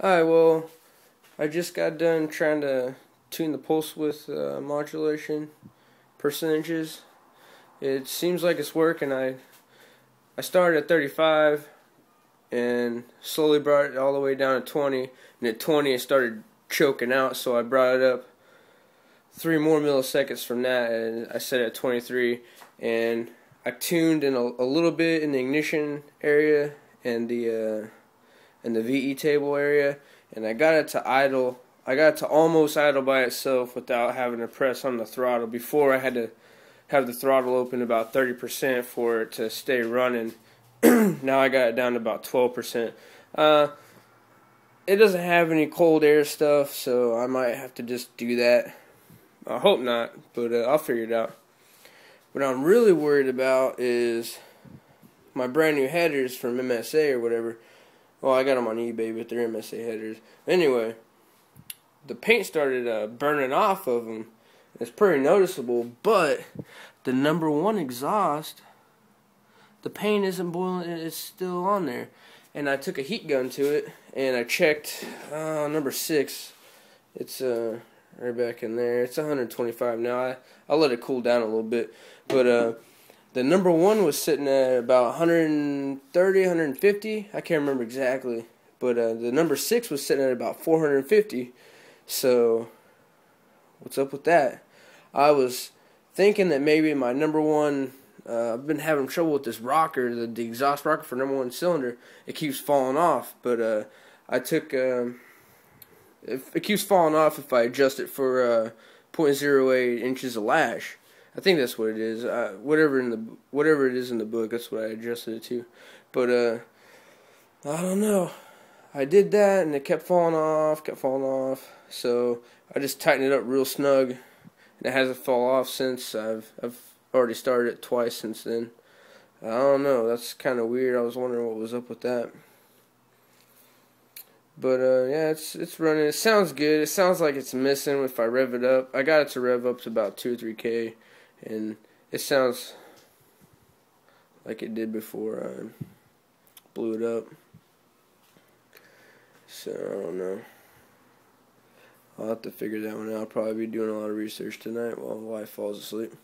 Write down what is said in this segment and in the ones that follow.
Alright, well, I just got done trying to tune the pulse width modulation percentages. It seems like it's working. I started at 35 and slowly brought it all the way down to 20, and at 20 it started choking out, so I brought it up 3 more milliseconds from that, and I set it at 23, and I tuned in a little bit in the ignition area and the VE table area, and I got it to idle. I got it to almost idle by itself without having to press on the throttle. Before, I had to have the throttle open about 30% for it to stay running. Now I got it down to about 12%. It doesn't have any cold air stuff, so I might have to just do that. I hope not, but I'll figure it out. What I'm really worried about is my brand new headers from MSA or whatever. Well, I got them on eBay, but they're MSA headers. Anyway, the paint started burning off of them. It's pretty noticeable, but the number 1 exhaust, the paint isn't boiling, it's still on there. And I took a heat gun to it, and I checked number 6. It's right back in there. It's 125 now. I'll let it cool down a little bit. But the number 1 was sitting at about 130, 150. I can't remember exactly. But the number 6 was sitting at about 450. So, what's up with that? I was thinking that maybe my number 1, I've been having trouble with this rocker, the exhaust rocker for number 1 cylinder. It keeps falling off. But I took, it keeps falling off if I adjust it for 0.08 inches of lash. I think that's what it is. Whatever it is in the book, that's what I adjusted it to. But I don't know. I did that, and it kept falling off. So I just tightened it up real snug, and it hasn't fallen off since. I've already started it twice since then. I don't know. That's kind of weird. I was wondering what was up with that. But yeah, it's running. It sounds good. It sounds like it's missing if I rev it up. I got it to rev up to about 2 or 3K. And it sounds like it did before I blew it up. So, I don't know. I'll have to figure that one out. I'll probably be doing a lot of research tonight while my wife falls asleep.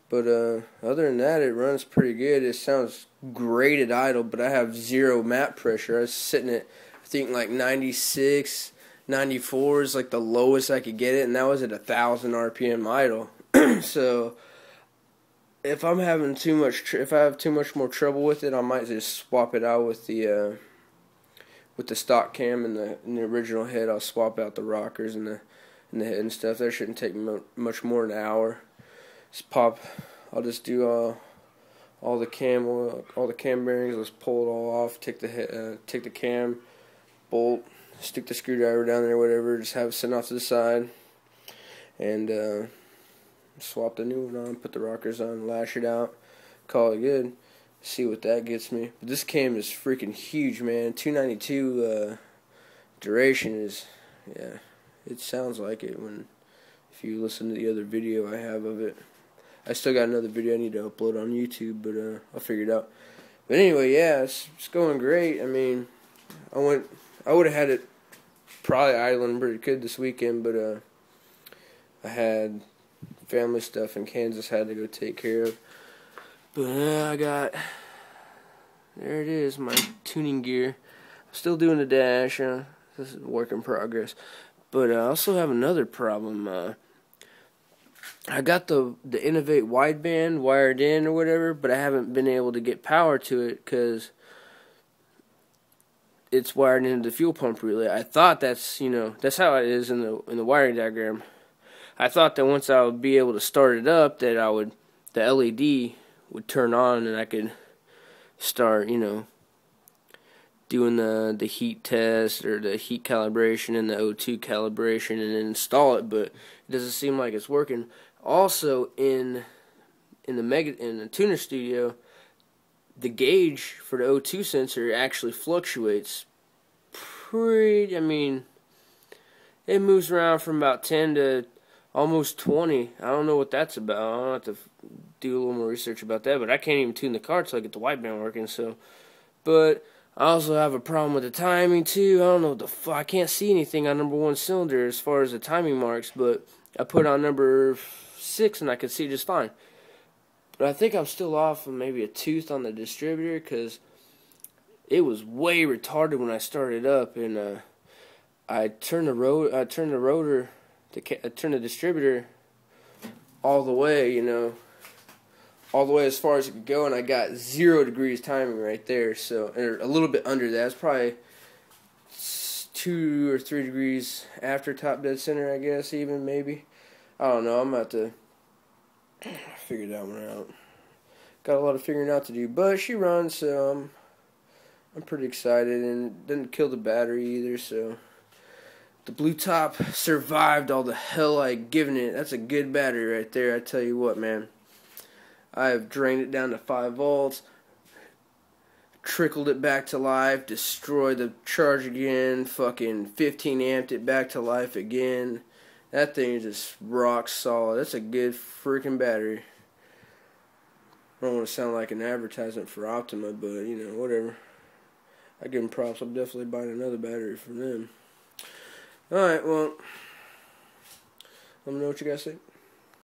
But other than that, it runs pretty good. It sounds great at idle, but I have 0 map pressure. I was sitting at, I think, like 96, 94 is like the lowest I could get it, and that was at 1,000 RPM idle. So, if I'm having too much, if I have too much more trouble with it, I might just swap it out with the stock cam and the original head. I'll swap out the rockers and the head and stuff. That shouldn't take much more than an hour. I'll just do all the cam bearings. Let's pull it all off. Take the cam bolt, stick the screwdriver down there, whatever. Just have it sitting off to the side, and swap the new one on, put the rockers on, lash it out, call it good, see what that gets me. But this cam is freaking huge, man. 292 duration is, yeah, it sounds like it if you listen to the other video I have of it. I still got another video I need to upload on YouTube, but I'll figure it out. But anyway, yeah, it's going great. I mean, I would have had it probably idling pretty good this weekend, but I had family stuff in Kansas I had to go take care of. But there it is, my tuning gear. I'm still doing the dash. This is a work in progress. But I also have another problem. I got the Innovate wideband wired in or whatever, but I haven't been able to get power to it because it's wired into the fuel pump relay. I thought that's how it is in the wiring diagram. I thought that once I would be able to start it up, that the LED would turn on and I could start, doing the heat test or the heat calibration and the O2 calibration and then install it, but it doesn't seem like it's working. Also, in the tuner studio, the gauge for the O2 sensor actually fluctuates pretty. I mean, it moves around from about 10 to almost 20. I don't know what that's about. I'll have to do a little more research about that, but I can't even tune the car until I get the wideband working. So, but I also have a problem with the timing too. I don't know what the fuck. I can't see anything on number 1 cylinder as far as the timing marks, but I put on number 6 and I could see just fine. But I think I'm still off of maybe a tooth on the distributor, because it was way retarded when I started up, and I turned the distributor all the way, all the way as far as it could go, and I got 0 degrees timing right there. So, or a little bit under that. It's probably 2 or 3 degrees after top dead center, I guess, even maybe. I don't know. I'm about to figure that one out. Got a lot of figuring out to do, but she runs, so I'm pretty excited, and didn't kill the battery either. So the blue top survived all the hell I given it. That's a good battery right there. I tell you what, man. I have drained it down to 5 volts, trickled it back to life, destroyed the charge again, fucking 15 amped it back to life again. That thing is just rock solid. That's a good freaking battery. I don't want to sound like an advertisement for Optima, but, whatever. I give them props. I'm definitely buying another battery from them. Alright, well, let me know what you guys think.